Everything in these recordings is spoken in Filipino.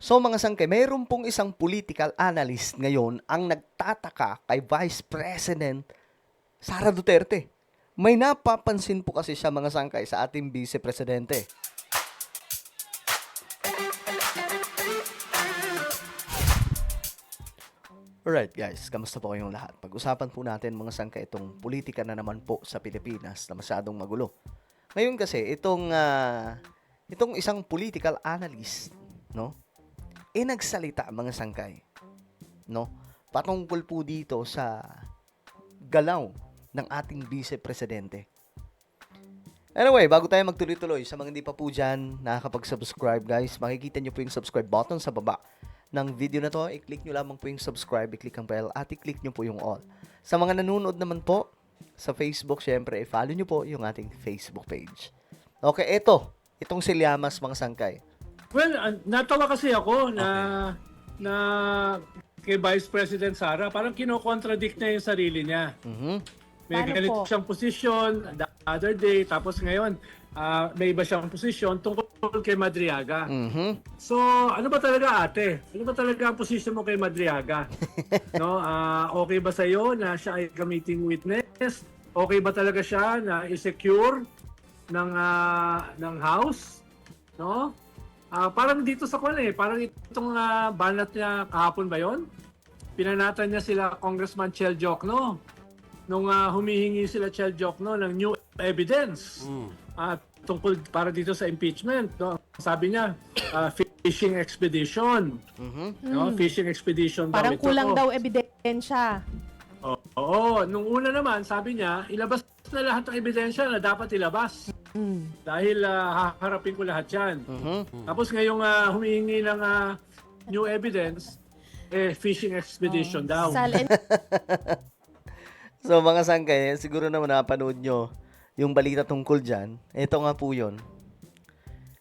So mga sangkay, mayroon pong isang political analyst ngayon ang nagtataka kay Vice President Sara Duterte. May napapansin po kasi siya mga sangkay sa ating Vice Presidente. Alright guys, kamusta po kayong lahat? Pag-usapan po natin mga sangkay itong politika na naman po sa Pilipinas na masyadong magulo. Ngayon kasi itong isang political analyst, no? Nagsalita mga sangkay, no? Patungkol po dito sa galaw ng ating Vice Presidente. Anyway, bago tayo magtuloy-tuloy, sa mga hindi pa po dyan nakakapag-subscribe guys, makikita nyo po yung subscribe button sa baba ng video na to. I-click nyo lamang po yung subscribe, i-click ang bell, at i-click nyo po yung all. Sa mga nanonood naman po sa Facebook, syempre, i-follow nyo po yung ating Facebook page. Okay, itong si Llamas mga sangkay. Well, natawa kasi ako na Okay. na kay Vice President Sara, parang kino-contradict niya yung sarili niya. May Paano ganito po? siyang posisyon the other day, tapos ngayon may iba siyang posisyon tungkol kay Madriaga. So, ano ba talaga ate? Ano ba talaga ang posisyon mo kay Madriaga? No, okay ba sa iyo na siya ay gamiting witness? Okay ba talaga siya na i-secure ng house? No? Parang dito sa parang itong banat niya kahapon ba 'yon? Pinanatan niya sila Congressman Chel Jokno nung humihingi sila Chel Jokno ng new evidence tungkol para dito sa impeachment, no? Sabi niya fishing expedition. No, fishing expedition daw Parang ito. kulang daw ebidensya. Oo, nung una naman sabi niya ilabas na lahat ng ebidensya na dapat ilabas. Dahil haharapin ko lahat yan. Tapos ngayong humihingi ng new evidence, fishing expedition daw. Sal So mga sangkay, siguro naman napanood nyo yung balita tungkol dyan. Ito nga po yun.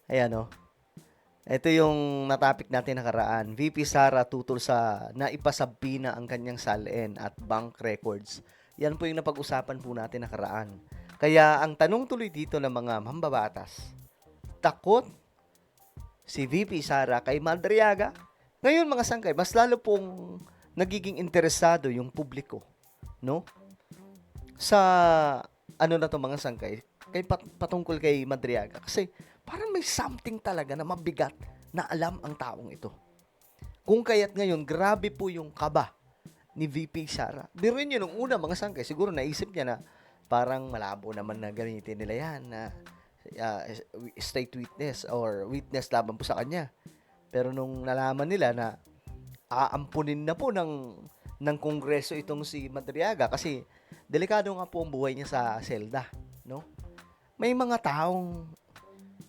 Ayan o. Ito yung natapik natin nakaraan. VP Sara tutol sa naipasabpi na ang kanyang salin at bank records. Yan po yung napag-usapan po natin nakaraan. Kaya ang tanong tuloy dito ng mga mambabatas, takot si VP Sara kay Madriaga? Ngayon mga sangkay, mas lalo pong nagiging interesado yung publiko, no? Sa ano na to mga sangkay, kay patungkol kay Madriaga. Kasi parang may something talaga na mabigat na alam ang taong ito. Kung kaya't ngayon, grabe po yung kaba ni VP Sara. Biruin nyo nung una mga sangkay, siguro naisip niya na parang malabo naman na gamitin nila yan na state witness or witness laban po sa kanya. Pero nung nalaman nila na aampunin na po ng Kongreso itong si Madriaga kasi delikado nga po ang buhay niya sa selda, no? May mga taong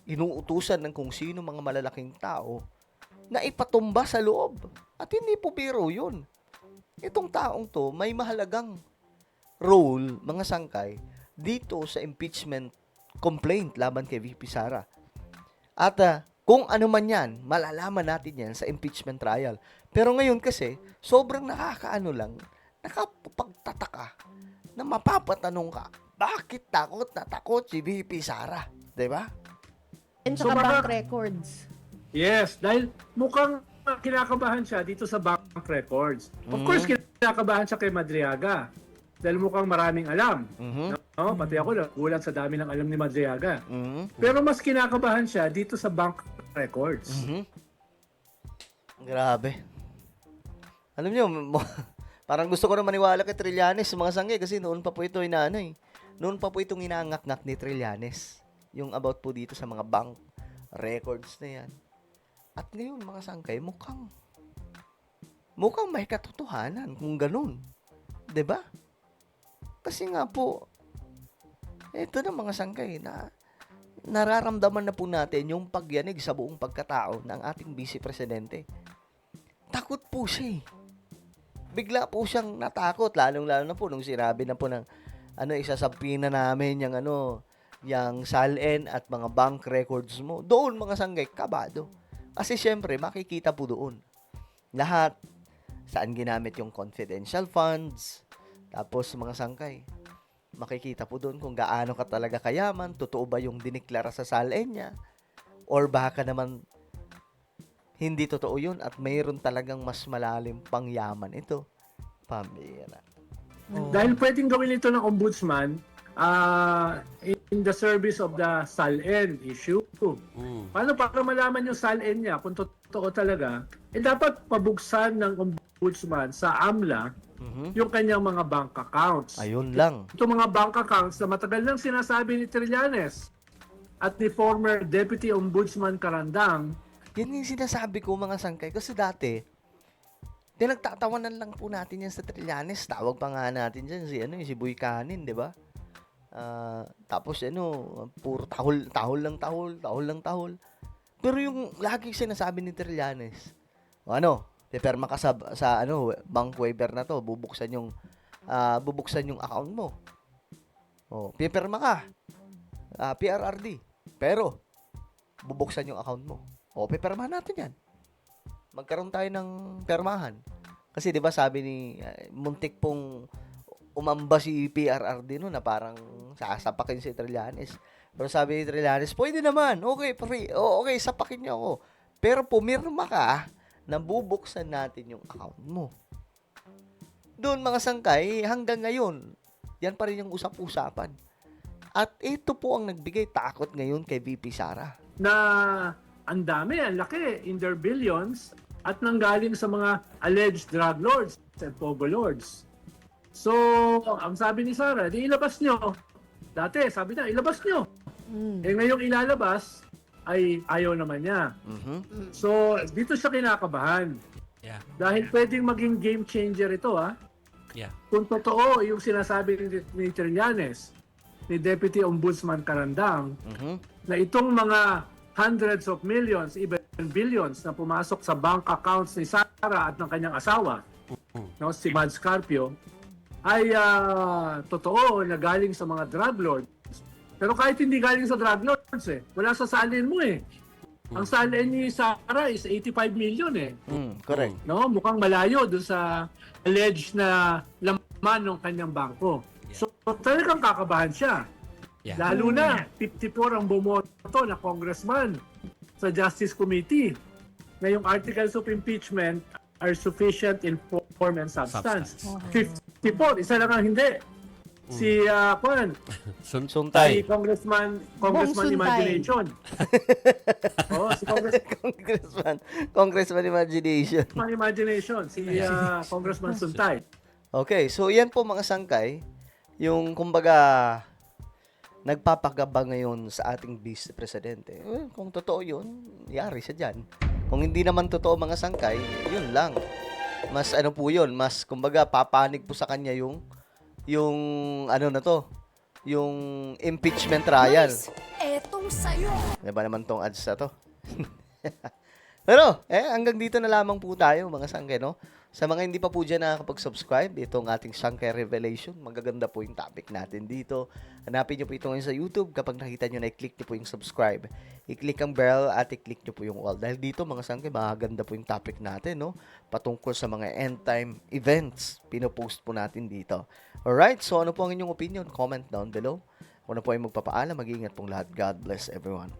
inuutusan ng kung sino mga malalaking tao na ipatumba sa loob. At hindi po biro yun. Itong taong to may mahalagang role, mga sangkay, dito sa impeachment complaint laban kay VP Sara. At kung ano man yan, malalaman natin yan sa impeachment trial. Pero ngayon kasi, sobrang nakakaano lang, nakapagtataka na mapapatanong ka, bakit takot na takot si VP Sara? Diba? and So, saka baka- bank records. Yes, dahil mukhang kinakabahan siya dito sa bank records. Of course, kinakabahan siya kay Madriaga. Dahil mukhang maraming alam. No? Pati ako nagulat sa dami ng alam ni Madriaga. Pero mas kinakabahan siya dito sa bank records. Grabe. Alam niyo, parang gusto ko na maniwala kay Trillanes mga sangge kasi noon pa po ito inaano eh. Noon pa po itong inaangak-ngak ni Trillanes. Yung about po dito sa mga bank records na yan. At ngayon mga sangkay, mukhang may katotohanan kung ganun. 'Di ba? Kasi nga po, ito na mga sangkay na nararamdaman na po natin yung pagyanig sa buong pagkatao ng ating Vice Presidente. Takot po siya eh. Bigla po siyang natakot, lalong-lalo na po nung sinabi na po ng isasampin na namin yung SALN at mga bank records mo. Doon mga sanggay, kabado. Kasi syempre, makikita po doon. Lahat, saan ginamit yung confidential funds, tapos mga sangkay, makikita po doon kung gaano ka talaga kayaman, totoo ba yung diniklara sa SALN niya, or baka naman Hindi totoo yun at mayroon talagang mas malalim pang yaman ito. Pambira. Dahil pwedeng gawin ito ng ombudsman in the service of the SALN issue. Paano para malaman yung SALN niya kung totoo talaga, dapat pabuksan ng ombudsman sa AMLA yung kanyang mga bank accounts. Ayun lang. Itong mga bank accounts na matagal nang sinasabi ni Trillanes at ni former Deputy Ombudsman Carandang. Yan yung sinasabi ko mga sangkay. Kasi dati, pinagtatawanan lang po natin yan sa Trillanes. Tawag pa nga natin dyan si Boy Canin, di ba? Tapos puro tahol lang tahol. Pero yung lagi sinasabi ni Trillanes, pipirma ka sa bank waiver na to, bubuksan yung account mo. Pipirma ka. PRRD. Pero bubuksan yung account mo. Pipirmahan natin 'yan. Magkaroon tayo ng permahan. Kasi 'di ba sabi ni muntik pong umamba si PRRD no na parang sasapakin si Trillanes. Pero sabi ni Trillanes, pwede naman. Okay, okay, sapakin niyo ako. Pero pumirma ka na bubuksan natin yung account mo. Doon mga sangkay, hanggang ngayon, yan pa rin yung usap-usapan. At ito po ang nagbigay takot ngayon kay VP Sara. Na ang dami, ang laki, in their billions, at nanggaling sa mga alleged drug lords and pogo lords. So, ang sabi ni Sara, di ilabas nyo. Dati, sabi niya, ilabas nyo. Ngayong ilalabas, ay ayaw naman niya. So, dito siya kinakabahan. Yeah. Dahil pwedeng maging game changer ito, Yeah. Kung totoo yung sinasabi ni Trillanes, ni Deputy Ombudsman Carandang, na itong mga hundreds of millions, even billions na pumasok sa bank accounts ni Sara at ng kanyang asawa, si Mads Carpio, ay totoo na galing sa mga drug lords. Pero kahit hindi galing sa drug lords, wala sa salin mo Ang salin ni Sara is 85 million Correct. No, mukhang malayo dun sa alleged na laman ng kanyang bangko. So talagang kakabahan siya. Yeah. Lalo na 54 ang bumoto na congressman sa Justice Committee na yung articles of impeachment are sufficient in form and substance. 54, isa lang ang hindi. Si Suntay. Congressman Bong Suntay. Imagination. Si Congressman Imagination. Imagination, si Congressman Suntay. Okay, so yan po mga sangkay, yung kumbaga nagpapagaba ngayon sa ating Vice Presidente. Kung totoo yun, yari siya dyan. Kung hindi naman totoo mga sangkay, yun lang. Mas mas kumbaga papanig po sa kanya yung yung impeachment trial. Nice. Etong sayo. Diba naman tong ads na to? Pero, hanggang dito na lamang po tayo, mga sangkay, no? Sa mga hindi pa po dyan nakakapag-subscribe, itong ating Sangkay Revelation, magaganda po yung topic natin dito. Hanapin nyo po ito ngayon sa YouTube. Kapag nakita nyo na, i-click nyo po yung subscribe. I-click ang bell at i-click nyo po yung all. Dahil dito, mga sangkay, magaganda po yung topic natin, no? Patungkol sa mga end-time events. Pinopost po natin dito. Alright, so ano po ang inyong opinion? Comment down below. Kung ano po ay magpapaalam, mag-iingat pong lahat. God bless everyone.